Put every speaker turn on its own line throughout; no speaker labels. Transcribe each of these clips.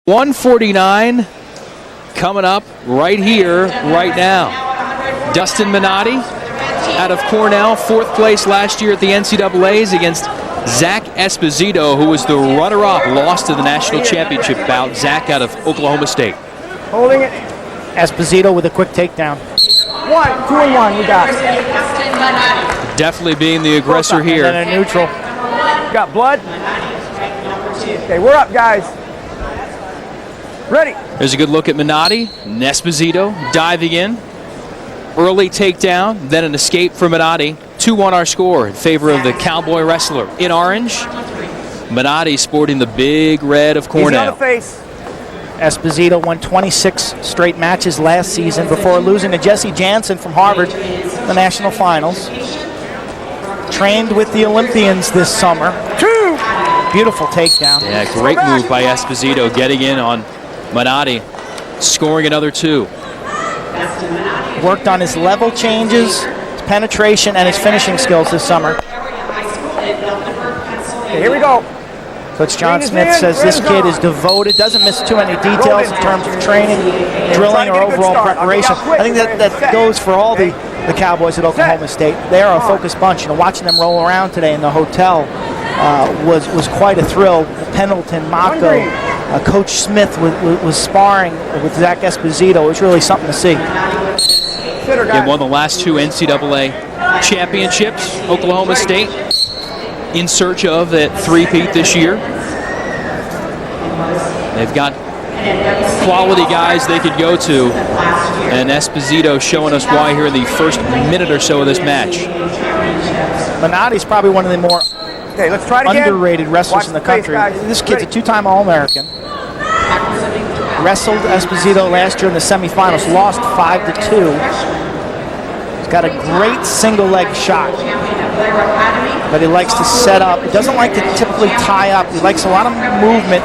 149 coming up right here, right now. Dustin Manotti out of Cornell, 4th place last year at the NCAAs against Zack Esposito, who was the runner-up, lost to the national championship bout. Zack out of Oklahoma State.
Holding it. Esposito with a quick takedown. 1, 2 and 1, we got it.
Definitely being the aggressor here.
And then a neutral. Got blood. Okay, we're up, guys. Ready.
There's a good look at Manotti. Esposito diving in. Early takedown, then an escape for Manotti. 2-1 our score in favor of the Cowboy wrestler. In orange, Manotti sporting the big red of Cornell.
He's on the face. Esposito won 26 straight matches last season before losing to Jesse Jansen from Harvard in the national finals. Trained with the Olympians this summer. Beautiful takedown.
Yeah, great move by Esposito, getting in on Manotti, scoring another 2.
Worked on his level changes, his penetration, and his finishing skills this summer. Okay, here we go. Coach John Smith says this kid is devoted, doesn't miss too many details in terms of training, drilling, or overall preparation. I think that goes for all the Cowboys at Oklahoma State. They are a focused bunch. You know, watching them roll around today in the hotel was quite a thrill. Pendleton, Mako, Coach Smith was sparring with Zack Esposito. It was really something to see.
He won the last 2 NCAA championships. Oklahoma State in search of that 3-peat this year. They've got quality guys they could go to, and Esposito showing us why here in the first minute or so of this match.
Manotti's probably one of the more underrated wrestlers in the country. This kid's a 2-time All-American. Wrestled Esposito last year in the semifinals, lost 5-2. He's got a great single leg shot, but he likes to set up. He doesn't like to typically tie up. He likes a lot of movement.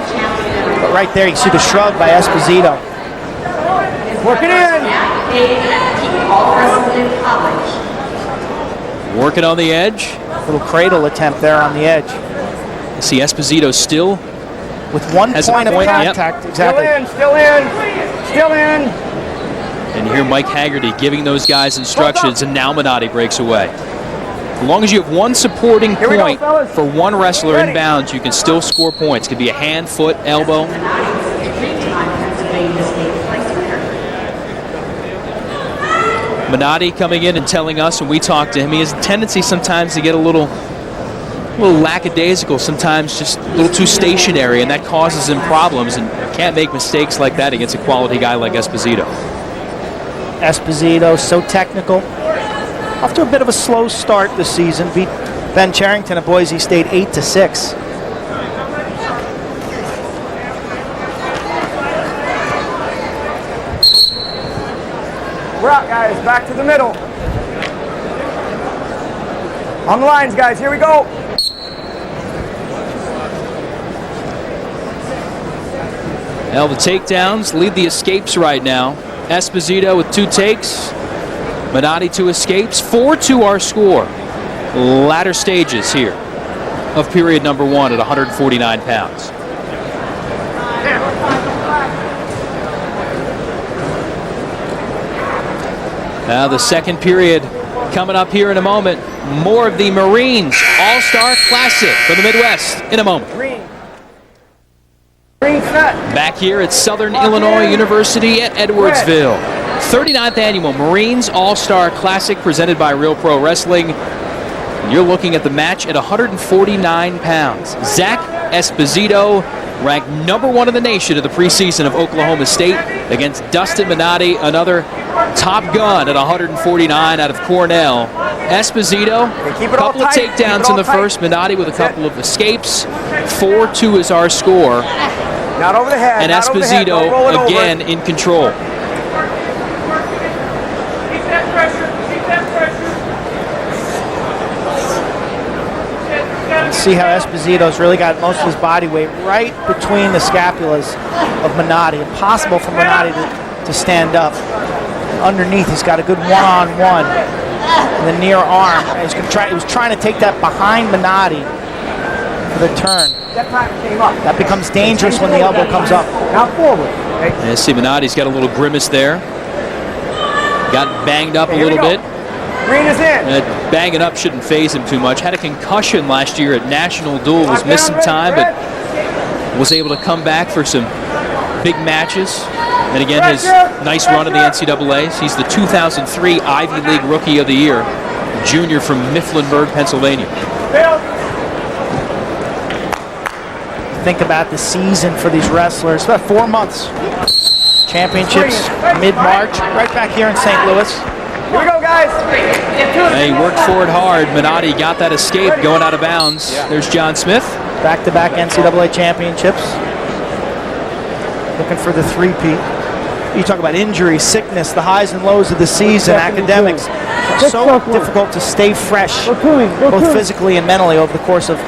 But right there, you see the shrug by Esposito. Working in.
Working on the edge.
Little cradle attempt there on the edge.
You see Esposito still
with 1 point of contact. Yep. Exactly.
Still in.
And you hear Mike Haggerty giving those guys instructions, and now Manotti breaks away. As long as you have 1 supporting point for 1 wrestler inbounds, you can still score points. It could be a hand, foot, elbow. Manotti coming in and telling us when we talk to him, he has a tendency sometimes to get a little lackadaisical, sometimes just a little too stationary, and that causes him problems, and can't make mistakes like that against a quality guy like Esposito.
Esposito, so technical. Off to a bit of a slow start this season. Beat Ben Charrington of Boise State 8-6.
We're out, guys. Back to the middle. On the lines, guys. Here we go.
Now the takedowns lead the escapes right now. Esposito with 2 takes. Manotti 2 escapes. 4-2 our score. Latter stages here of period number 1 at 149 pounds. Now the second period coming up here in a moment. More of the Marines All-Star Classic for the Midwest in a moment. Back here at Southern Illinois University at Edwardsville. 39th Annual Marines All-Star Classic presented by Real Pro Wrestling. You're looking at the match at 149 pounds. Zack Esposito, ranked number 1 in the nation of the preseason of Oklahoma State, against Dustin Manotti, another top gun at 149 out of Cornell. Esposito, a couple of takedowns in the first. Manotti with a couple of escapes. 4-2 is our score.
Not over the head.
And Esposito again in control.
See how Esposito's really got most of his body weight right between the scapulas of Manotti. Impossible for Manotti to stand up. Underneath, he's got a good one-on-one in the near arm. He was trying to take that behind Manotti for the turn.
That time it came up.
That becomes dangerous when the elbow comes up.
Now forward. Okay.
And see, Manotti's got a little grimace there. Got banged up a little bit.
Green is in.
Banging up shouldn't phase him too much. Had a concussion last year at National Duel. Was missed some time, but was able to come back for some big matches. And again, his nice run in the NCAAs. He's the 2003 Ivy League Rookie of the Year, junior from Mifflinburg, Pennsylvania.
Think about the season for these wrestlers. About 4 months. Championships mid-March, right back here in St. Louis.
Here we go, guys.
And he worked for it hard. Manotti got that escape going out of bounds. There's John Smith.
Back-to-back NCAA championships. Looking for the three-peat. You talk about injury, sickness, the highs and lows of the season, academics. So difficult to stay fresh, both physically and mentally, over the course of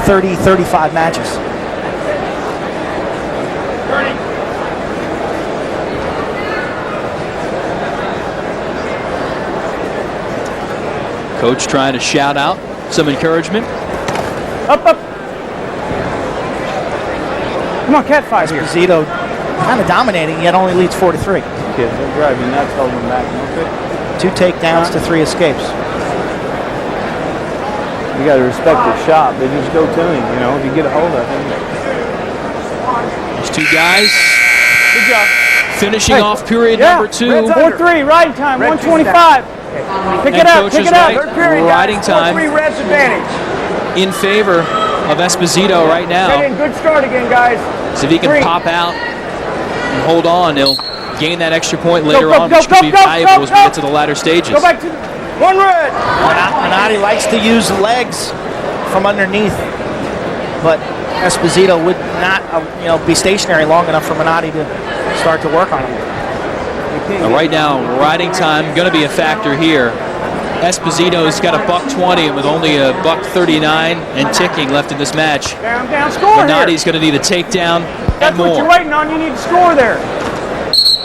30, 35 matches.
Coach trying to shout out some encouragement.
Up, up. Come on, cat fight here.
Esposito kind of dominating, yet only leads 4-3.
Kids, they'll drive you nuts holding them back. Okay?
2 takedowns to 3 escapes.
You got to respect the shot, but just go to him. You know, if you get a hold of him.
There's 2 guys.
Good job.
Finishing off period number 2.
4-3, riding time, 125. Pick it up, pick it up.
Third period, riding time
4-3 Reds advantage.
in favor of Esposito right now.
Good start again, guys.
So if he can pop out and hold on, he'll gain that extra point later on, which could be valuable as we get to the latter stages.
Go back to 1 red.
Manotti likes to use legs from underneath, but Esposito would not, be stationary long enough for Manotti to start to work on him.
Right now, riding time going to be a factor here. Esposito's got a $120 and with only a $139 and ticking left in this match.
Down, score.
Manotti's going to need a takedown
That's
and more.
what you're waiting on. You need to score there.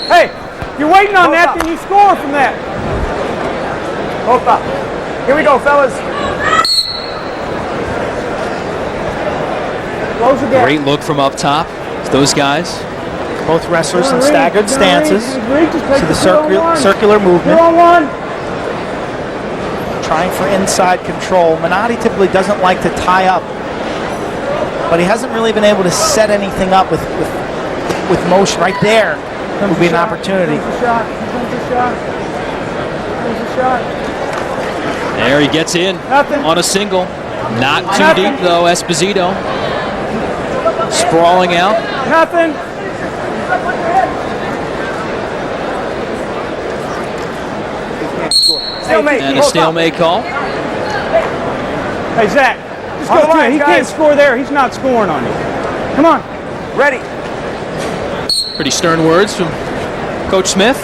Hey, you're waiting on that, then you score from that. Opa. Here we go, fellas. Close the gap.
Great look from up top. Those guys.
Both wrestlers in staggered stances. See the circular movement.
You're on 1.
Trying for inside control. Manotti typically doesn't like to tie up, but he hasn't really been able to set anything up with motion. Right there would be an opportunity.
There he gets in on a single. Not too deep though, Esposito. Sprawling out.
Nothing. Stalemate.
And a stalemate call.
Hey, Zack, just go to him. He can't score there. He's not scoring on you. Come on. Ready.
Pretty stern words from Coach Smith.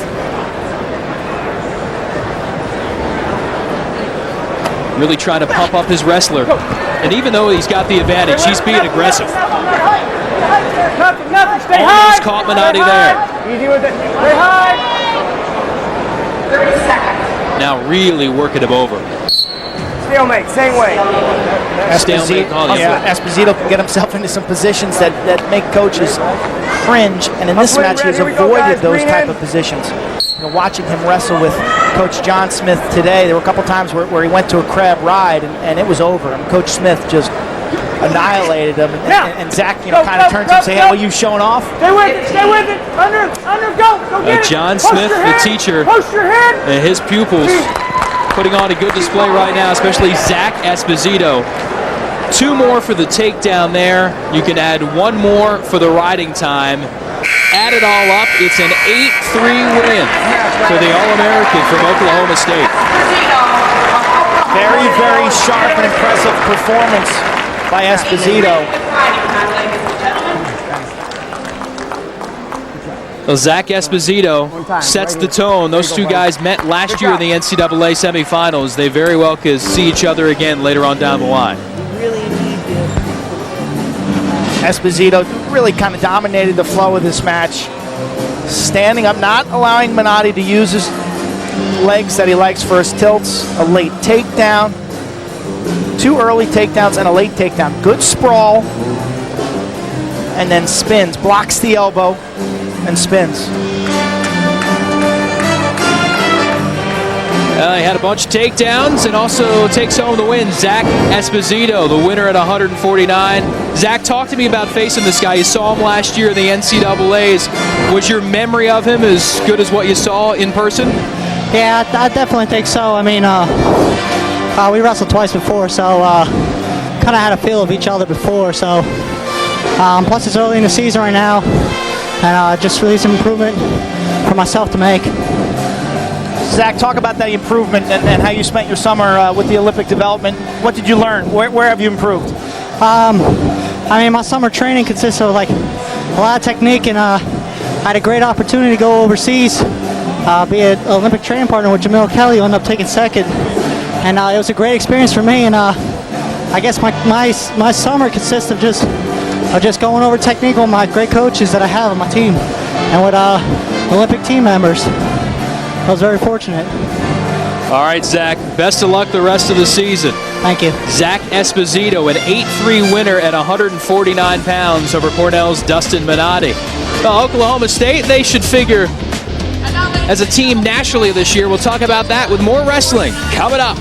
Really trying to pump up his wrestler. And even though he's got the advantage, he's being aggressive.
Nothing. Stay high.
Almost caught Manotti there.
Easy with it. Stay high.
30 seconds.
Now really working him over.
Stalemate, same way.
Esposito can get himself into some positions that make coaches cringe, and in this match he's avoided those type of positions. Watching him wrestle with Coach John Smith today, there were a couple times where he went to a crab ride and it was over. And Coach Smith just annihilated him. And Zack, kind of turns and says, "Hey, well, you showing off?"
Stay with it. Under, go get it.
John Smith, the teacher, and his pupils putting on a good display right now, especially Zack Esposito. 2 more for the takedown there. You can add 1 more for the riding time. Add it all up, it's an 8-3 win for the All-American from Oklahoma State.
Very, very sharp and impressive performance by Esposito.
Well, Zack Esposito sets the tone. Those 2 guys met last year in the NCAA semifinals. They very well could see each other again later on down the line.
Esposito really kind of dominated the flow of this match. Standing up, not allowing Manotti to use his legs that he likes for his tilts. A late takedown. 2 early takedowns and a late takedown. Good sprawl. and then spins, blocks the elbow, and spins.
He had a bunch of takedowns and also takes home the win. Zack Esposito, the winner at 149. Zack, talk to me about facing this guy. You saw him last year in the NCAAs. Was your memory of him as good as what you saw in person?
Yeah, I definitely think so. I mean, we wrestled twice before, so kind of had a feel of each other before. So plus it's early in the season right now, and just really some improvement for myself to make.
Zack, talk about that improvement and how you spent your summer with the Olympic development. What did you learn? Where have you improved?
I mean, my summer training consists of like a lot of technique, and I had a great opportunity to go overseas, be an Olympic training partner with Jamil Kelly, who ended up taking second, and it was a great experience for me. And I guess my summer consists of just going over technique with my great coaches that I have on my team, and with Olympic team members. I was very fortunate.
All right, Zack, best of luck the rest of the season.
Thank you.
Zack Esposito, an 8-3 winner at 149 pounds over Cornell's Dustin Manotti. Well, Oklahoma State, they should figure as a team nationally this year. We'll talk about that with more wrestling coming up.